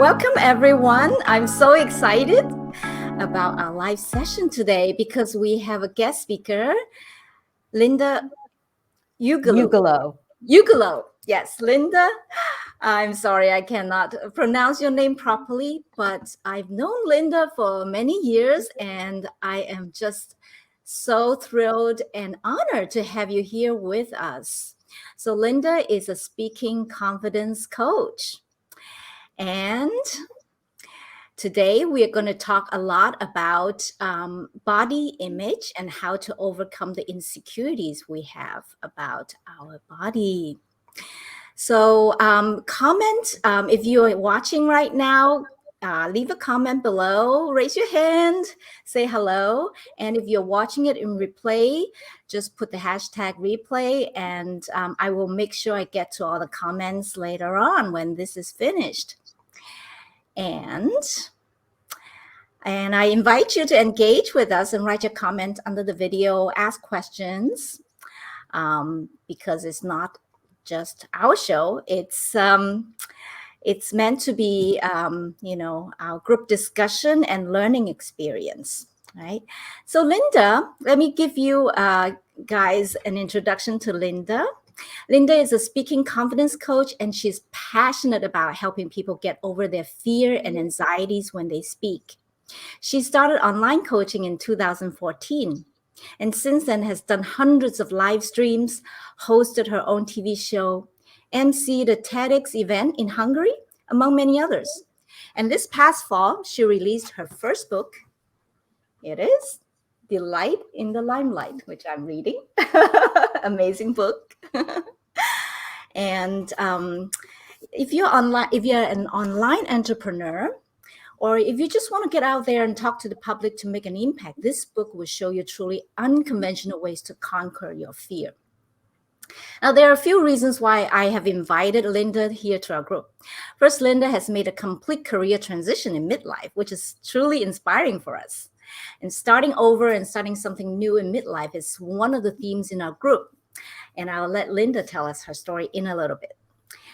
Welcome, everyone. I'm so excited about our live session today because we have a guest speaker, Linda Ugelow. Ugelow. Yes, Linda. I'm sorry, I cannot pronounce your name properly, but I've known Linda for many years, and I am just so thrilled and honored to have you here with us. So, Linda is a speaking confidence coach. And today, we are going to talk a lot about body image and how to overcome the insecurities we have about our body. So, comment if you're watching right now. Leave a comment below, raise your hand, say hello. And if you're watching it in replay, just put the hashtag replay, and I will make sure I get to all the comments later on when this is finished. And I invite you to engage with us and write your comment under the video, ask questions, because it's not just our show. It's meant to be, our group discussion and learning experience, right? So Linda, let me give you guys an introduction to Linda. Linda is a speaking confidence coach, and she's passionate about helping people get over their fear and anxieties when they speak. She started online coaching in 2014, and since then has done hundreds of live streams, hosted her own TV show, emceed a TEDx event in Hungary, among many others. And this past fall, she released her first book. It is Delight in the Limelight, which I'm reading. Amazing book. And if you're an online entrepreneur, or if you just want to get out there and talk to the public to make an impact, this book will show you truly unconventional ways to conquer your fear. Now, there are a few reasons why I have invited Linda here to our group. First, Linda has made a complete career transition in midlife, which is truly inspiring for us. And starting over and starting something new in midlife is one of the themes in our group. And I'll let Linda tell us her story in a little bit.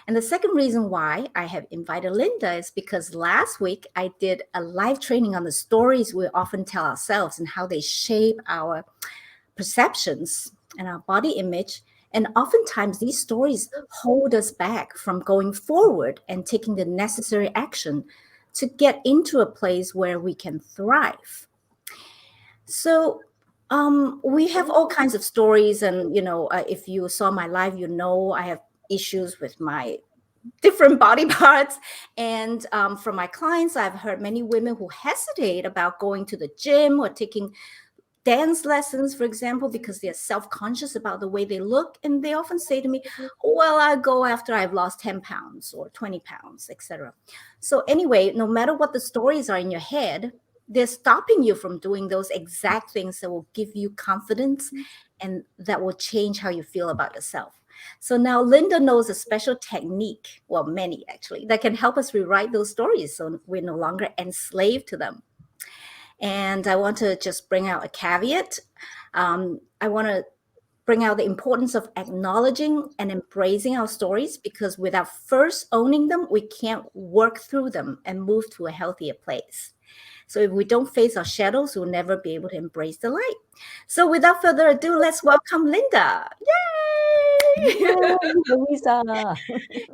And the second reason why I have invited Linda is because last week I did a live training on the stories we often tell ourselves and how they shape our perceptions and our body image. And oftentimes these stories hold us back from going forward and taking the necessary action to get into a place where we can thrive. So we have all kinds of stories. And, if you saw my live, I have issues with my different body parts. And from my clients, I've heard many women who hesitate about going to the gym or taking dance lessons, for example, because they're self-conscious about the way they look. And they often say to me, well, I'll go after I've lost 10 pounds or 20 pounds, etc. So anyway, no matter what the stories are in your head, they're stopping you from doing those exact things that will give you confidence and that will change how you feel about yourself. So now Linda knows a special technique, well, many actually, that can help us rewrite those stories so we're no longer enslaved to them. And I want to just bring out a caveat. I want to bring out the importance of acknowledging and embracing our stories, because without first owning them, we can't work through them and move to a healthier place. So if we don't face our shadows, we'll never be able to embrace the light. So without further ado, let's welcome Linda. Yay! Yay, Louisa.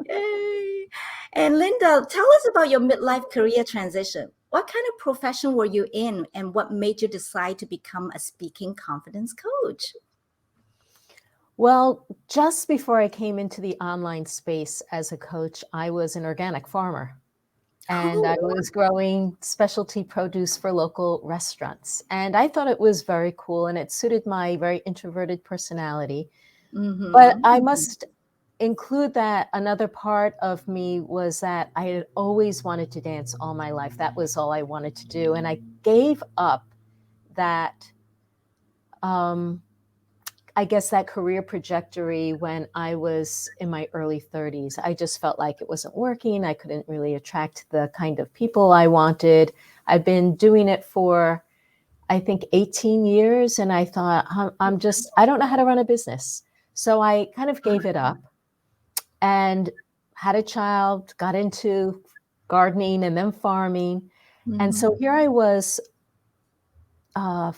Yay! And Linda, tell us about your midlife career transition. What kind of profession were you in, and what made you decide to become a speaking confidence coach? Well, just before I came into the online space as a coach, I was an organic farmer. And I was growing specialty produce for local restaurants. And I thought it was very cool, and it suited my very introverted personality. Mm-hmm. But I must include that another part of me was that I had always wanted to dance all my life. That was all I wanted to do. And I gave up that, I guess, that career trajectory when I was in my early 30s. I just felt like it wasn't working. I couldn't really attract the kind of people I wanted. I'd been doing it for, I think, 18 years. And I thought, I don't know how to run a business. So I kind of gave it up and had a child, got into gardening and then farming. And so here I was, I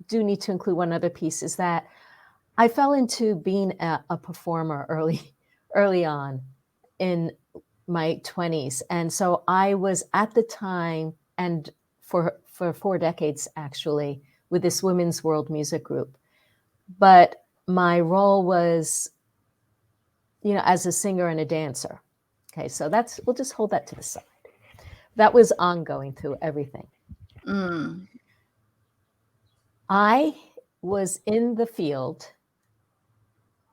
do need to include one other piece, is that I fell into being a performer early on in my 20s. And so I was at the time, and for 4 decades actually, with this women's world music group. But my role was, as a singer and a dancer. Okay, so we'll just hold that to the side. That was ongoing through everything. I was in the field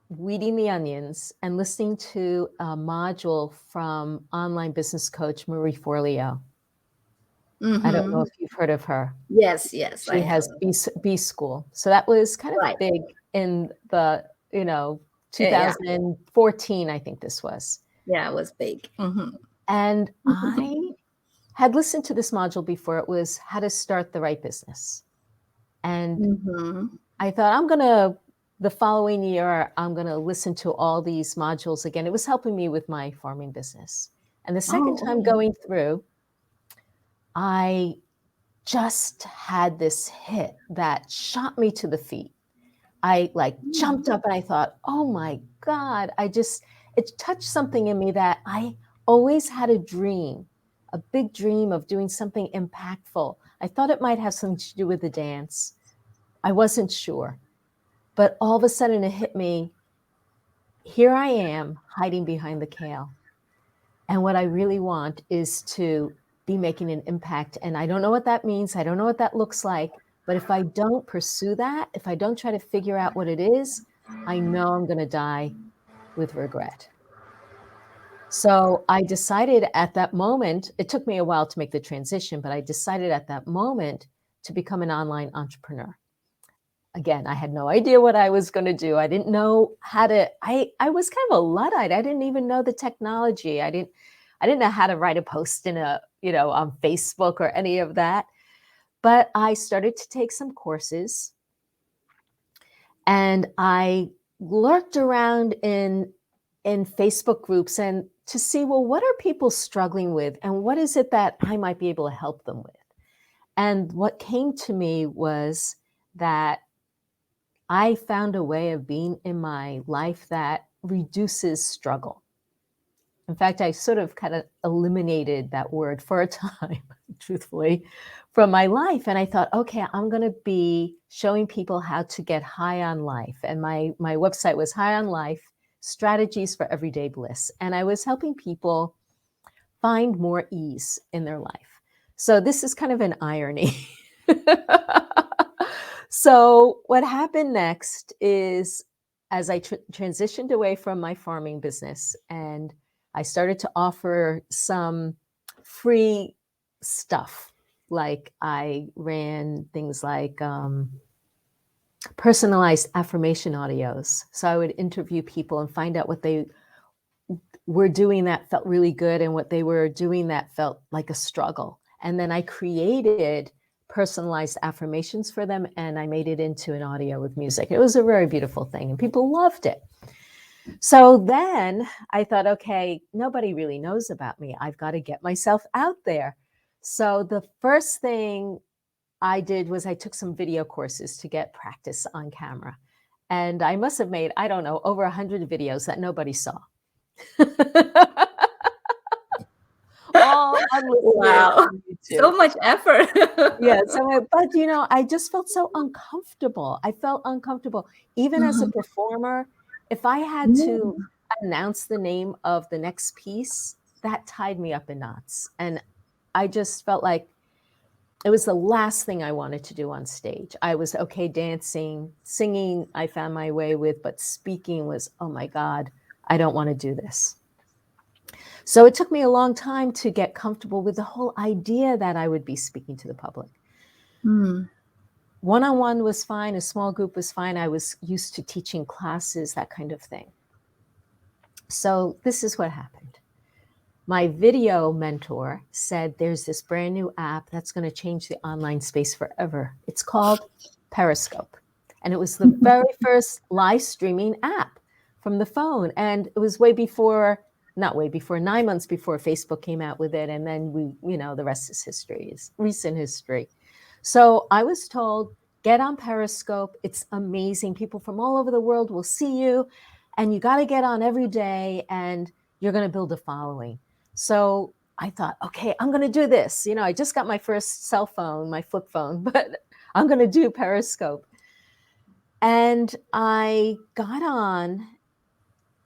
weeding the onions and listening to a module from online business coach Marie Forleo. I don't know if you've heard of her. Yes, She has B School. So that was kind of big in the, 2014, I think this was. Yeah, it was big. And I had listened to this module before. It was how to start the right business. And I thought, the following year, I'm going to listen to all these modules again. It was helping me with my farming business. And the second time going through, I just had this hit that shot me to the feet. I jumped up and I thought, oh my God, it touched something in me that I always had a big dream of doing something impactful. I thought it might have something to do with the dance. I wasn't sure. But all of a sudden it hit me, here I am hiding behind the kale. And what I really want is to be making an impact. And I don't know what that means. I don't know what that looks like. But if I don't pursue that, if I don't try to figure out what it is, I know I'm going to die with regret. So I decided at that moment, it took me a while to make the transition, but I decided at that moment to become an online entrepreneur. Again, I had no idea what I was going to do. I didn't know how to, I was kind of a Luddite. I didn't even know the technology. I didn't know how to write a post on Facebook or any of that. But I started to take some courses, and I lurked around in Facebook groups and to see, well, what are people struggling with, and what is it that I might be able to help them with? And what came to me was that I found a way of being in my life that reduces struggle. In fact, I sort of kind of eliminated that word for a time, truthfully, from my life. And I thought, okay, I'm going to be showing people how to get high on life. And my website was High on Life, Strategies for Everyday Bliss. And I was helping people find more ease in their life. So this is kind of an irony. So what happened next is, as I transitioned away from my farming business, and I started to offer some free stuff. Like I ran things like personalized affirmation audios. So I would interview people and find out what they were doing that felt really good and what they were doing that felt like a struggle. And then I created personalized affirmations for them, and I made it into an audio with music. It was a very beautiful thing, and people loved it. So then I thought, okay, nobody really knows about me. I've got to get myself out there. So the first thing I did was I took some video courses to get practice on camera. And I must have made, I don't know, over 100 videos that nobody saw. All Wow, so much effort. Yeah, but I just felt so uncomfortable. I felt uncomfortable. Even as a performer, if I had to announce the name of the next piece, that tied me up in knots. And I just felt like it was the last thing I wanted to do on stage. I was okay dancing, singing, I found my way with, but speaking was, oh my God, I don't want to do this. So it took me a long time to get comfortable with the whole idea that I would be speaking to the public. One-on-one was fine. A small group was fine. I was used to teaching classes, that kind of thing. So this is what happened. My video mentor said, there's this brand new app that's going to change the online space forever. It's called Periscope. And it was the very first live streaming app from the phone. And it was way before not way before, 9 months before Facebook came out with it. And then the rest is history, is recent history. So I was told, get on Periscope. It's amazing. People from all over the world will see you, and you got to get on every day, and you're going to build a following. So I thought, okay, I'm going to do this. I just got my first cell phone, my flip phone, but I'm going to do Periscope. And I got on.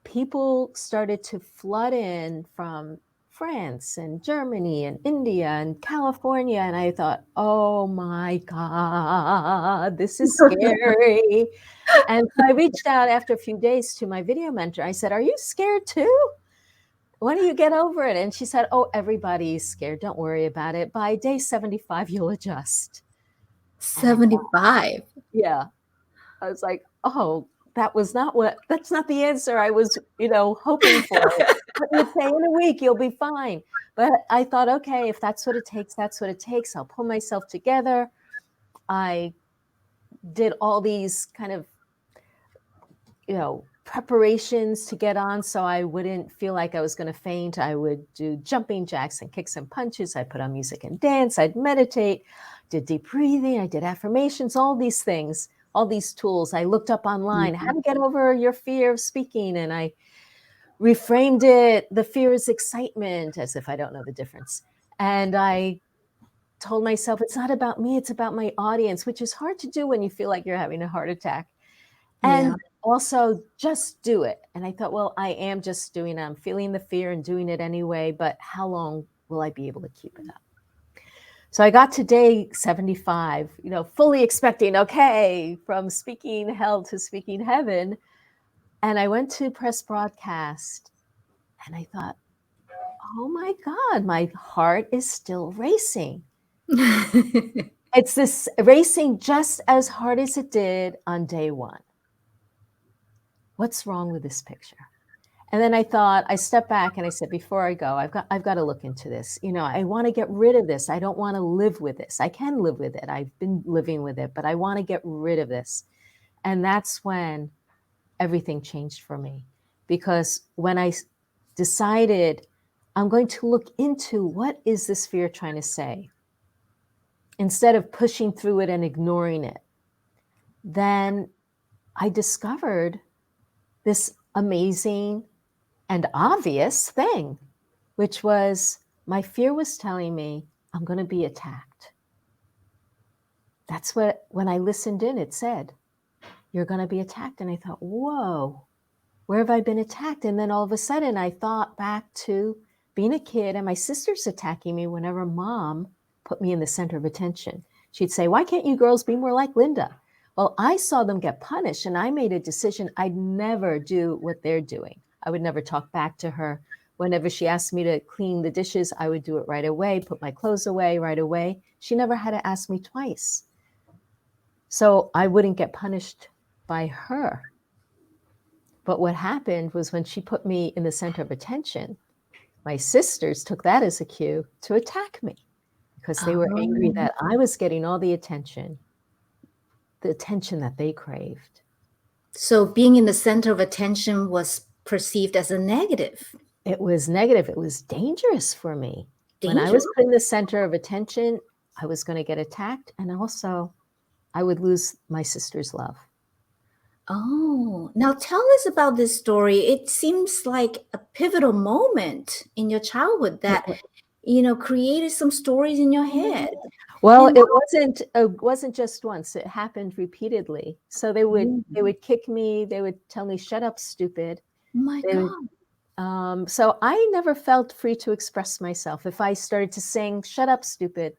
People started to flood in from France and Germany and India and California. And I thought, oh my God, this is scary. And so I reached out after a few days to my video mentor. I said, are you scared too? When do you get over it? And she said, oh, everybody's scared. Don't worry about it. By day 75, you'll adjust. 75. Yeah. I was like, oh, that's not the answer I was, hoping for. But you'd say in a week, you'll be fine. But I thought, okay, if that's what it takes, that's what it takes. I'll pull myself together. I did all these kind of, preparations to get on so I wouldn't feel like I was going to faint. I would do jumping jacks and kicks and punches. I'd put on music and dance. I'd meditate, did deep breathing. I did affirmations, all these things, all these tools. I looked up online, how to get over your fear of speaking. And I reframed it. The fear is excitement, as if I don't know the difference. And I told myself, it's not about me, it's about my audience, which is hard to do when you feel like you're having a heart attack. And also just do it. And I thought, well, I am just doing it. I'm feeling the fear and doing it anyway, but how long will I be able to keep it up? So I got to day 75, fully expecting, okay, from speaking hell to speaking heaven. And I went to press broadcast and I thought, oh my God, my heart is still racing. It's this racing just as hard as it did on day one. What's wrong with this picture? And then I stepped back and I said, before I go, I've got to look into this. I want to get rid of this. I don't want to live with this. I can live with it. I've been living with it, but I want to get rid of this. And that's when everything changed for me. Because when I decided I'm going to look into what is this fear trying to say, instead of pushing through it and ignoring it, then I discovered this amazing and obvious thing, which was my fear was telling me I'm going to be attacked. That's what, when I listened in, it said, you're going to be attacked. And I thought, whoa, where have I been attacked? And then all of a sudden I thought back to being a kid and my sister's attacking me whenever mom put me in the center of attention. She'd say, why can't you girls be more like Linda? Well, I saw them get punished and I made a decision I'd never do what they're doing. I would never talk back to her. Whenever she asked me to clean the dishes, I would do it right away, put my clothes away right away. She never had to ask me twice. So I wouldn't get punished by her. But what happened was when she put me in the center of attention, my sisters took that as a cue to attack me because they were angry that I was getting all the attention that they craved. So being in the center of attention was perceived as a negative. It was negative. It was dangerous for me. When I was put in the center of attention, I was going to get attacked, and also I would lose my sister's love. Oh, now tell us about this story. It seems like a pivotal moment in your childhood that, created some stories in your head. Well, it wasn't just once. It happened repeatedly. So they would kick me. They would tell me, "Shut up, stupid." Oh my God. So I never felt free to express myself. If I started to sing, "Shut up, stupid."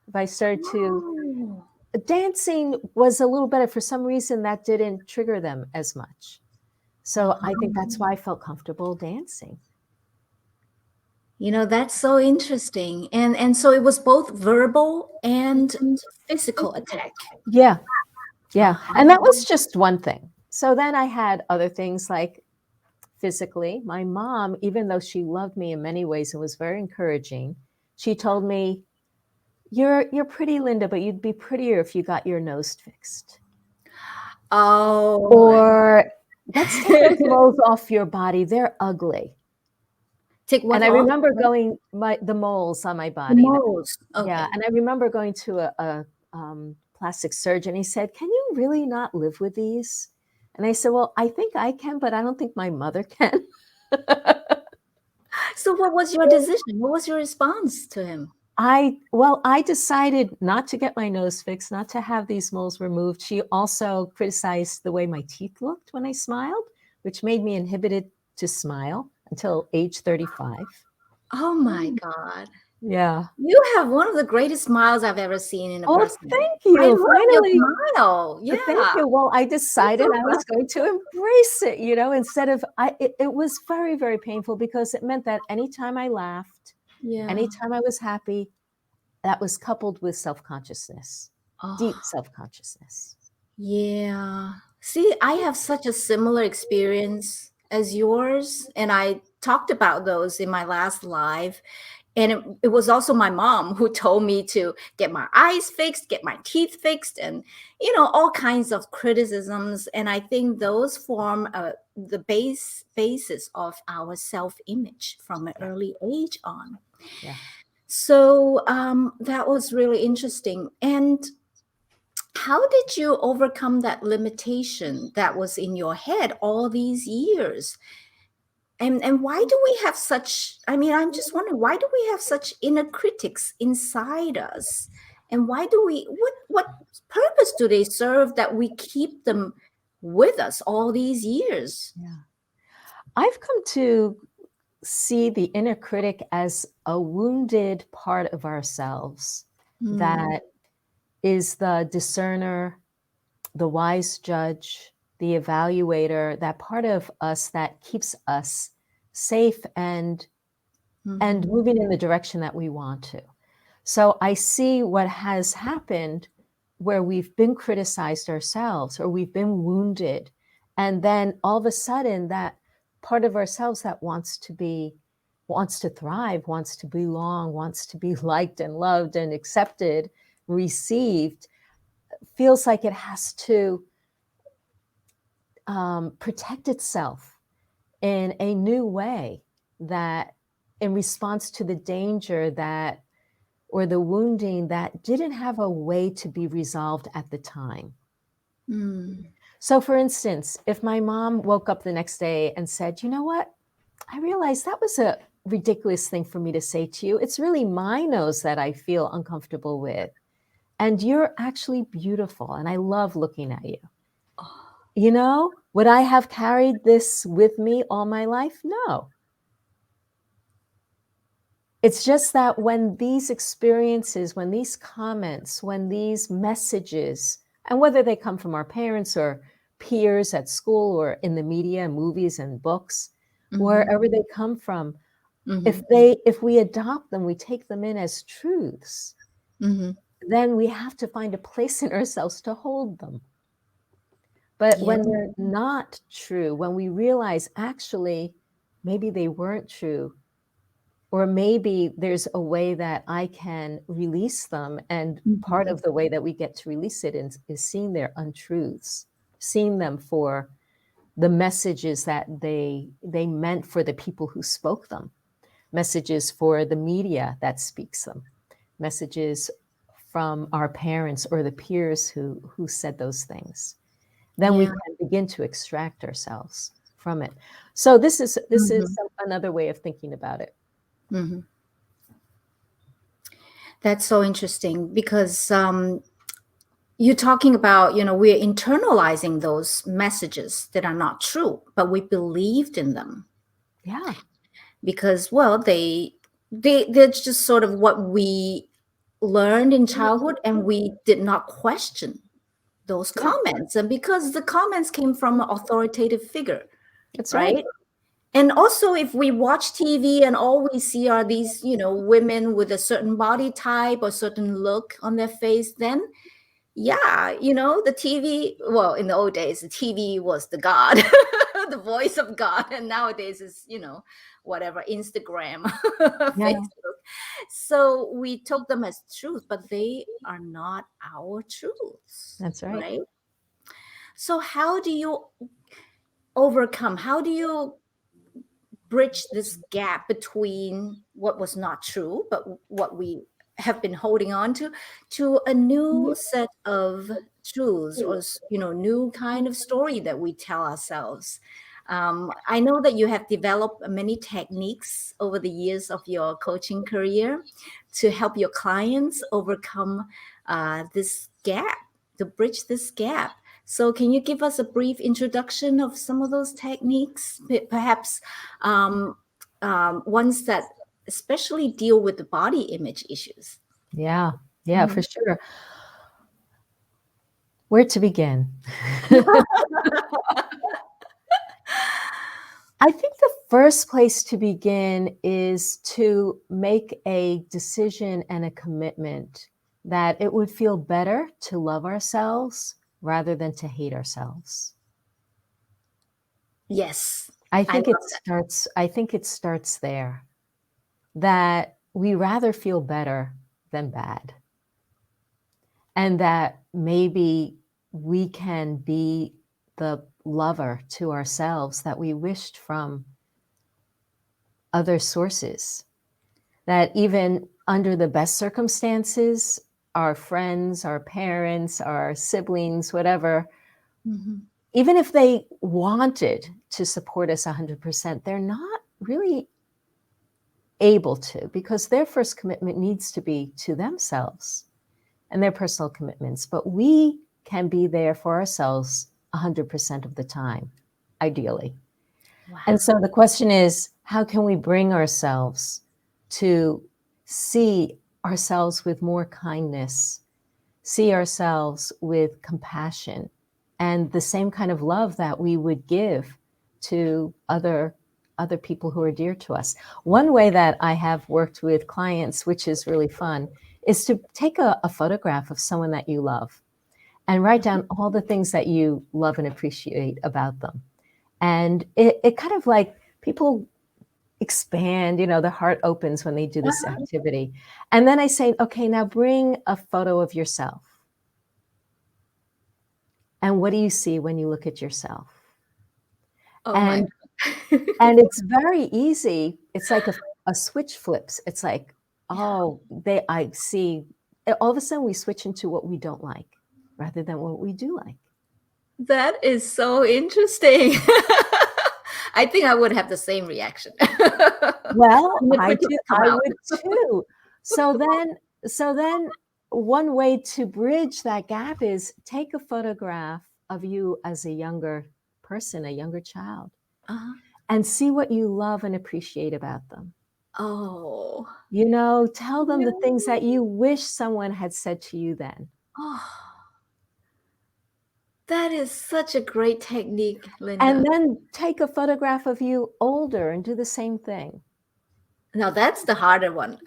If I started to dancing was a little better. For some reason, that didn't trigger them as much. So I think that's why I felt comfortable dancing. That's so interesting. And so it was both verbal and physical attack. Yeah. And that was just one thing. So then I had other things like physically. My mom, even though she loved me in many ways and was very encouraging, she told me, you're pretty, Linda, but you'd be prettier if you got your nose fixed. Oh. Or let's take those moles off your body. They're ugly. Take what And I off? remember the moles on my The body. moles. Yeah, Okay. and I remember going to a plastic surgeon. He said, "Can you really not live with these?" And I said, "Well, I think I can, but I don't think my mother can." So what was your decision? What was your response to him? I decided not to get my nose fixed, not to have these moles removed. She also criticized the way my teeth looked when I smiled, which made me inhibited to smile until age 35. Oh my Mm. God. Yeah. You have one of the greatest smiles I've ever seen in a Oh, person. thank I you. love your Finally, smile. thank Yeah. you. Well, I That's decided so I was classic. going to embrace it, instead of it was very, very painful because it meant that anytime I laughed, Yeah. anytime I was happy, that was coupled with self-consciousness, Oh, deep self-consciousness. yeah. See, I have such a similar experience as yours, and I talked about those in my last live. And it was also my mom who told me to get my eyes fixed, get my teeth fixed, and all kinds of criticisms. And I think those form the basis of our self-image from an Yeah, early age on. yeah. So that was really interesting. And how did you overcome that limitation that was in your head all these years? And why do we have such, I mean, I'm just wondering, why do we have such inner critics inside us? And why do we, what purpose do they serve that we keep them with us all these years? Yeah. I've come to see the inner critic as a wounded part of ourselves Hmm. that is the discerner, the wise judge, the evaluator, that part of us that keeps us safe and Hmm. moving in the direction that we want to. So I see what has happened where we've been criticized ourselves or we've been wounded. And then all of a sudden, that part of ourselves that wants to thrive, wants to belong, wants to be liked and loved and accepted, received, feels like it has to protect itself in a new way that in response to the danger that or the wounding that didn't have a way to be resolved at the time. Mm. So, for instance, if my mom woke up the next day and said, "You know what? I realized that was a ridiculous thing for me to say to you. It's really my nose that I feel uncomfortable with. And you're actually beautiful. And I love looking at you." Oh, Would I have carried this with me all my life? No. It's just that when these experiences, when these comments, when these messages, and whether they come from our parents or peers at school or in the media, movies and books, mhm, wherever they come from, mhm, if we adopt them, we take them in as truths, mhm. then we have to find a place in ourselves to hold them. But Yeah. when they're not true, when we realize actually maybe they weren't true, or maybe there's a way that I can release them, and part Mhm, of the way that we get to release it is seeing their untruths, seeing them for the messages that they meant for the people who spoke them, messages for the media that speaks them, messages from our parents or the peers who said those things. Then we yeah. can begin to extract ourselves from it. So this is Mhm, another way of thinking about it. mhm. That's so interesting because you're talking about, we're internalizing those messages that are not true, but we believed in them Yeah. because, well, they're just sort of what we learned in childhood, and we did not question those Yeah, comments, and because the comments came from an authoritative figure, that's right. right? And also, if we watch TV and all we see are these, women with a certain body type or certain look on their face, then yeah, the TV, well, in the old days, the TV was the God, the voice of God. And nowadays is, whatever, Instagram, Yeah, Facebook. So we took them as truth, but they are not our truths, that's right. right? So how do you overcome? How do you bridge this gap between what was not true, but what we have been holding on to a new set of truths, or new kind of story that we tell ourselves. I know that you have developed many techniques over the years of your coaching career to help your clients overcome this gap, to bridge this gap. So, can you give us a brief introduction of some of those techniques, perhaps ones that especially deal with the body image issues? Yeah, for sure. Where to begin? I think the first place to begin is to make a decision and a commitment that it would feel better to love ourselves rather than to hate ourselves. Yes, I I think it starts there, that we rather feel better than bad. And that maybe we can be the lover to ourselves that we wished from other sources. That even under the best circumstances, our friends, our parents, our siblings, whatever, even if they wanted to support us 100%, they're not really able to, because their first commitment needs to be to themselves and their personal commitments. But we can be there for ourselves 100% of the time, ideally. Wow. And so the question is, how can we bring ourselves to see ourselves with more kindness, see ourselves with compassion, and the same kind of love that we would give to other people who are dear to us? One way that I have worked with clients, which is really fun, is to take a photograph of someone that you love and write down all the things that you love and appreciate about them. And it kind of like, people expand, their heart opens when they do this activity. And then I say, okay, now bring a photo of yourself. And what do you see when you look at yourself? Oh and my. and it's very easy. It's like a switch flips. It's like, I see, all of a sudden we switch into what we don't like rather than what we do like. That is so interesting. I think I would have the same reaction. Well, When the I critics do. come I out. would too. So then one way to bridge that gap is take a photograph of you as a younger person, a younger child, Uh-huh. and see what you love and appreciate about them. Oh. Tell them the things that you wish someone had said to you then. Oh. That is such a great technique, Linda. And then take a photograph of you older and do the same thing. Now that's the harder one.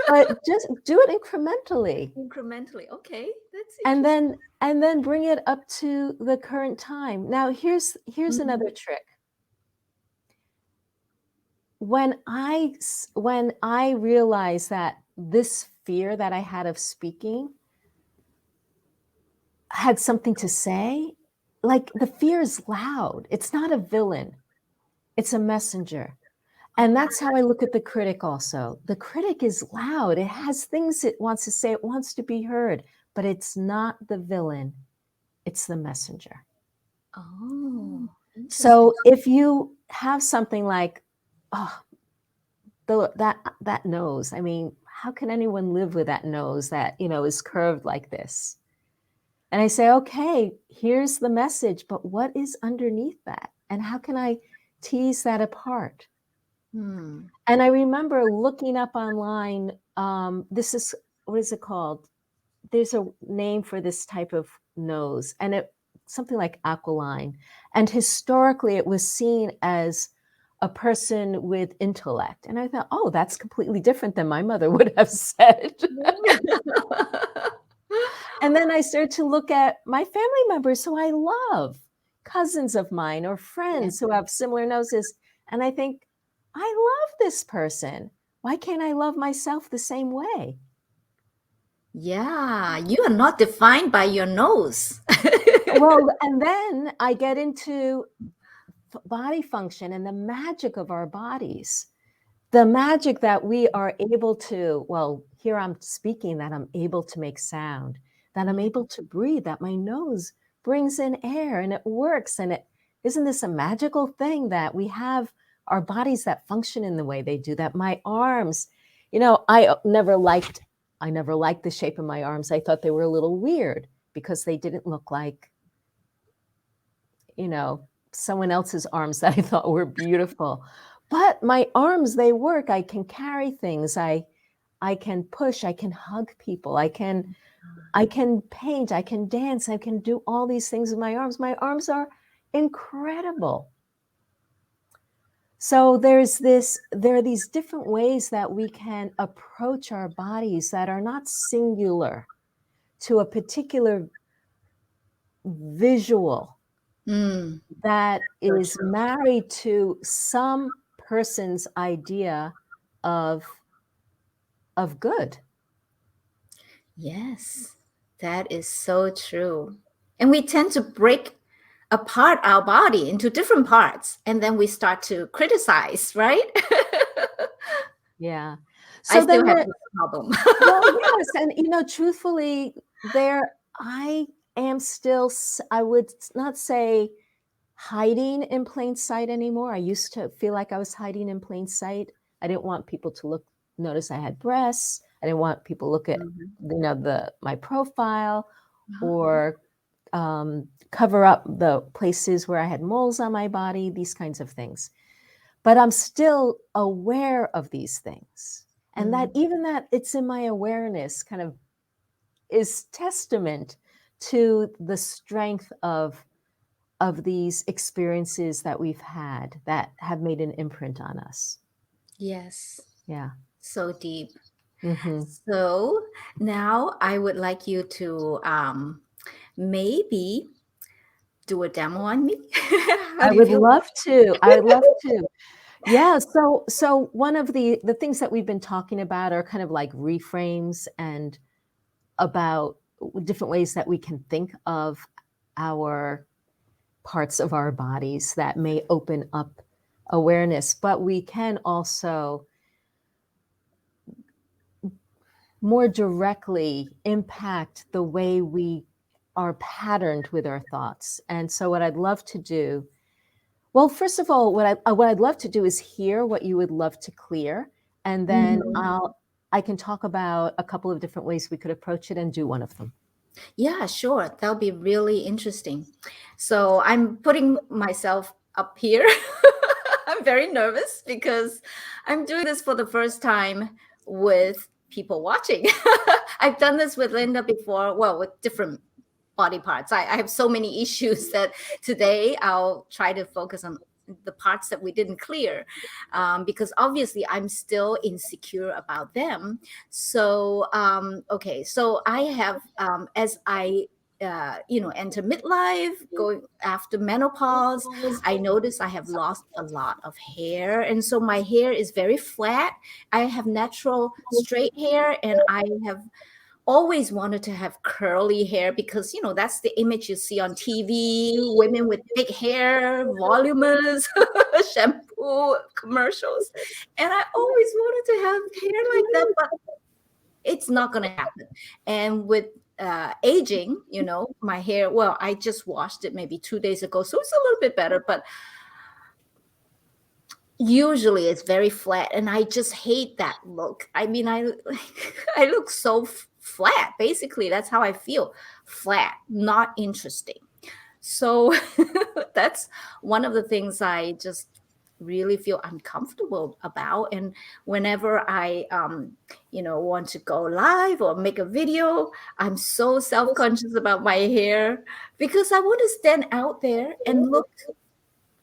But just do it incrementally. Incrementally. Okay. That's And interesting. then bring it up to the current time. Now here's another trick. When I realized that this fear that I had of speaking had something to say, like, the fear is loud. It's not a villain. It's a messenger. And that's how I look at the critic also. The critic is loud. It has things it wants to say. It wants to be heard, but it's not the villain. It's the messenger. Oh. So if you have something like, that nose, I mean, how can anyone live with that nose that, is curved like this? And I say, okay, here's the message, but what is underneath that? And how can I tease that apart? And I remember looking up online, this is, what is it called? There's a name for this type of nose, and something like aquiline. And historically, it was seen as a person with intellect. And I thought, oh, that's completely different than my mother would have said. And then I started to look at my family members who I love, cousins of mine or friends who have similar noses. And I think, I love this person. Why can't I love myself the same way? Yeah, you are not defined by your nose. Well, and then I get into body function and the magic of our bodies. The magic that we are able to, well, here I'm speaking that I'm able to make sound, that I'm able to breathe, that my nose brings in air and it works. And isn't this a magical thing that we have our bodies that function in the way they do, that my arms, I never liked the shape of my arms. I thought they were a little weird because they didn't look like, someone else's arms that I thought were beautiful. But my arms, they work. I can carry things. I can push. I can hug people. I can paint. I can dance. I can do all these things with my arms. My arms are incredible. So there are these different ways that we can approach our bodies that are not singular to a particular visual that is married to some person's idea of good. Yes, that is so true. And we tend to break apart our body into different parts, and then we start to criticize, right? Yeah. I So then still have this problem. well, yes, and truthfully, I am still, I would not say hiding in plain sight anymore. I used to feel like I was hiding in plain sight. I didn't want people to notice I had breasts. I didn't want people to look at, my profile or cover up the places where I had moles on my body, these kinds of things. But I'm still aware of these things. And that even that it's in my awareness kind of is testament to the strength of these experiences that we've had that have made an imprint on us. Yes. Yeah. So deep. Mm-hmm. So now I would like you to maybe do a demo on me. I would love to. I would love to. Yeah. So one of the things that we've been talking about are kind of like reframes and about different ways that we can think of our parts of our bodies that may open up awareness, but we can also more directly impact the way we are patterned with our thoughts. And so what I'd love to do, well, first of all, what I'd love to do is hear what you would love to clear, and then I can talk about a couple of different ways we could approach it and do one of them. Yeah, sure. That'll be really interesting. So I'm putting myself up here. I'm very nervous because I'm doing this for the first time with people watching. I've done this with Linda before, well, with different body parts. I have so many issues that today I'll try to focus on the parts that we didn't clear, because obviously I'm still insecure about them. So okay, so I have as I enter midlife, going after menopause, I notice I have lost a lot of hair, and so my hair is very flat. I have natural straight hair, and I have always wanted to have curly hair because that's the image you see on TV, women with big hair, voluminous shampoo commercials, and I always wanted to have hair like that, but it's not going to happen. And with aging, my hair, well, I just washed it maybe 2 days ago, so it's a little bit better, but usually it's very flat, and I just hate that look. I mean, I look so flat. Basically, that's how I feel. Flat, not interesting. So that's one of the things I just really feel uncomfortable about. And whenever I want to go live or make a video, I'm so self-conscious about my hair because I want to stand out there and look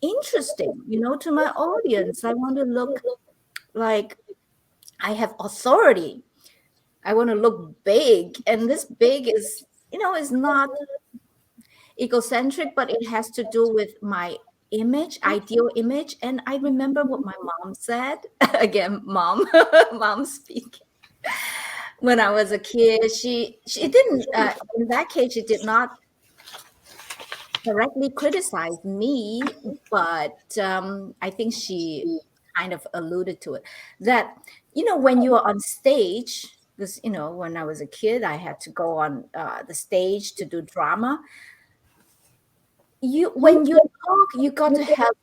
interesting, to my audience. I want to look like I have authority. I want to look big, and this big is not egocentric, but it has to do with my image, ideal image. And I remember what my mom said. Again, mom speaking. When I was a kid, she didn't in that case she did not directly criticize me, but I think she kind of alluded to it that, when you are on stage, because, when I was a kid, I had to go on the stage to do drama. When you talk, you got to have,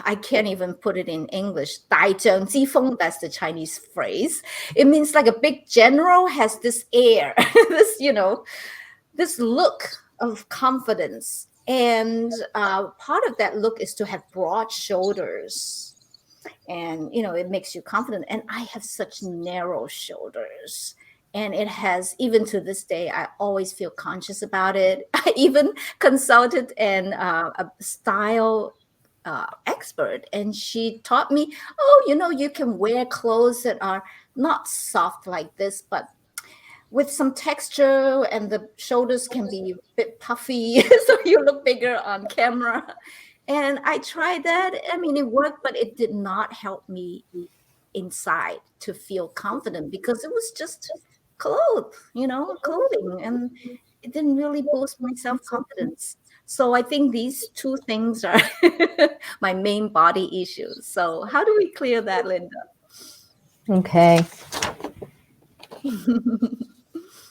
I can't even put it in English. 大将之风, that's the Chinese phrase. It means like a big general has this air, this, this look of confidence. And part of that look is to have broad shoulders. And, it makes you confident. And I have such narrow shoulders. And it has, even to this day, I always feel conscious about it. I even consulted a style expert, and she taught me, oh, you can wear clothes that are not soft like this, but with some texture, and the shoulders can be a bit puffy so you look bigger on camera. And I tried that. I mean, it worked, but it did not help me inside to feel confident, because it was just clothing, and it didn't really boost my self-confidence. So I think these two things are my main body issues. So how do we clear that, Linda? Okay.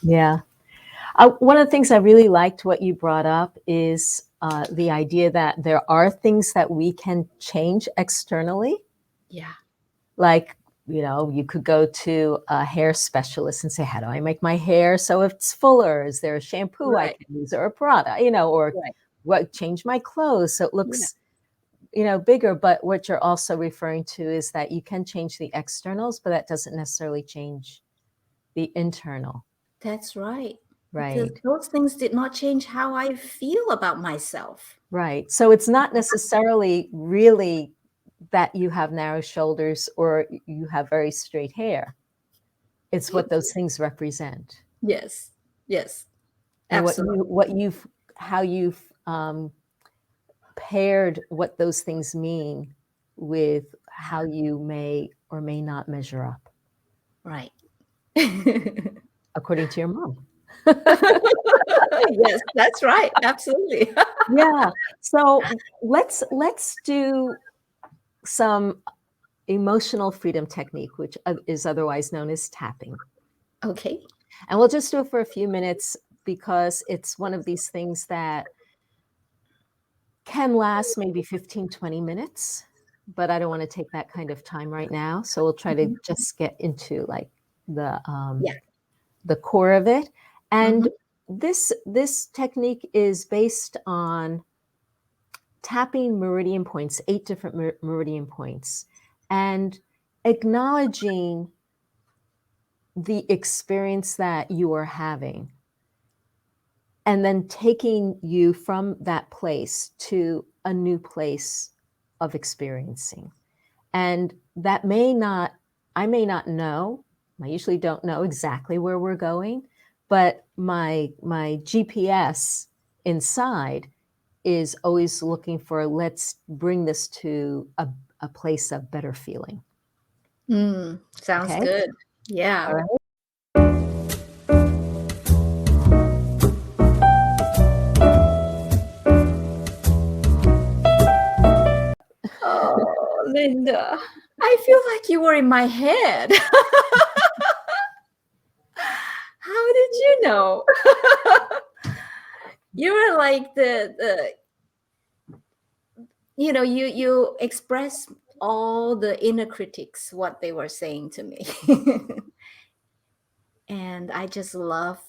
Yeah. One of the things I really liked what you brought up is the idea that there are things that we can change externally. Yeah. Like, you could go to a hair specialist and say, how do I make my hair so it's fuller? Is there a shampoo I can use, or a product, or what, change my clothes so it looks, bigger. But what you're also referring to is that you can change the externals, but that doesn't necessarily change the internal. That's right. Right. Those things did not change how I feel about myself. Right. So it's not necessarily really that you have narrow shoulders or you have very straight hair. It's what those things represent. Yes. Yes. And Absolutely. how you've paired what those things mean with how you may or may not measure up. Right. According to your mom. Yes, that's right. Absolutely. Yeah. So let's do some emotional freedom technique, which is otherwise known as tapping. Okay. And we'll just do it for a few minutes because it's one of these things that can last maybe 15, 20 minutes, but I don't want to take that kind of time right now. So we'll try to just get into like the core of it. And this technique is based on tapping meridian points, 8 different meridian points, and acknowledging the experience that you are having, and then taking you from that place to a new place of experiencing. And that I may not know, I usually don't know exactly where we're going, but my GPS inside is always looking for, let's bring this to a place of better feeling. Sounds Okay. good. Yeah. All right. Oh, Linda, I feel like you were in my head. How did you know? You were like you express all the inner critics, what they were saying to me. And I just love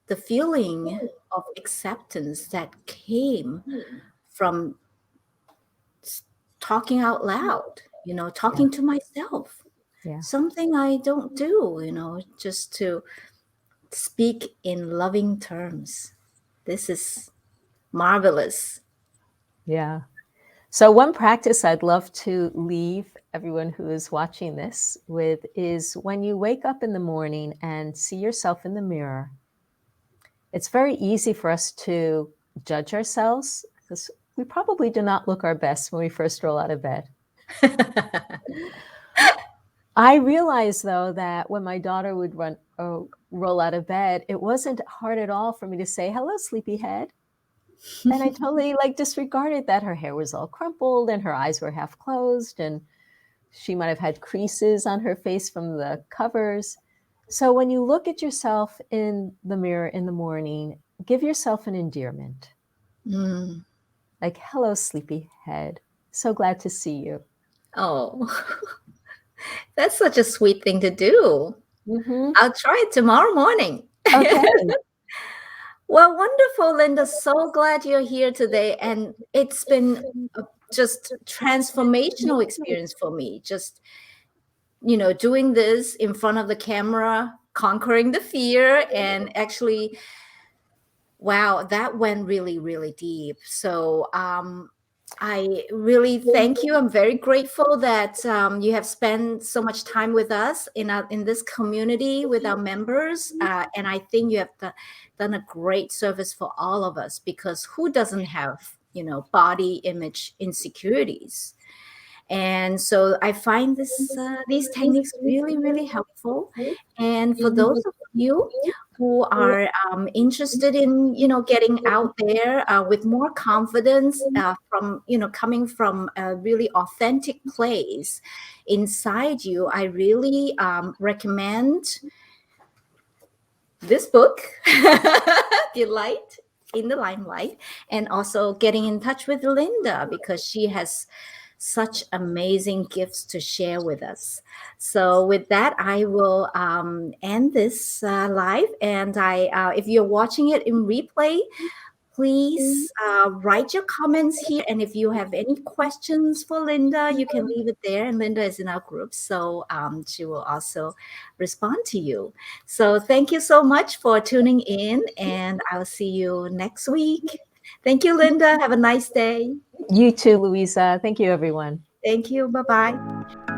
the feeling of acceptance that came from talking out loud, talking to myself. Yeah. Something I don't do, just to speak in loving terms. This is marvelous. Yeah. So one practice I'd love to leave everyone who is watching this with is when you wake up in the morning and see yourself in the mirror, it's very easy for us to judge ourselves because we probably do not look our best when we first roll out of bed. I realized, though, that when my daughter would roll out of bed, it wasn't hard at all for me to say, hello, sleepyhead. And I totally like disregarded that her hair was all crumpled and her eyes were half closed and she might have had creases on her face from the covers. So when you look at yourself in the mirror in the morning, give yourself an endearment. Mm. Like, hello, sleepyhead. So glad to see you. Oh, that's such a sweet thing to do. Mm-hmm. I'll try it tomorrow morning. Okay. Well, wonderful, Linda. So glad you're here today. And it's been a just transformational experience for me. Just, doing this in front of the camera, conquering the fear, and actually, wow, that went really, really deep. So, I really thank you. I'm very grateful that you have spent so much time with us in this community with our members, and I think you have done a great service for all of us because who doesn't have body image insecurities? And so I find these techniques really, really helpful. And for those of you who are interested in, getting out there with more confidence from, coming from a really authentic place inside you, I really recommend this book, Delight in the Limelight, and also getting in touch with Linda because she has such amazing gifts to share with us. So, with that, I will end this live. And if you're watching it in replay, please write your comments here. And if you have any questions for Linda, you can leave it there. And Linda is in our group, so she will also respond to you. So thank you so much for tuning in, and I'll see you next week. Thank you, Linda. Have a nice day. You too, Louisa. Thank you, everyone. Thank you. Bye bye.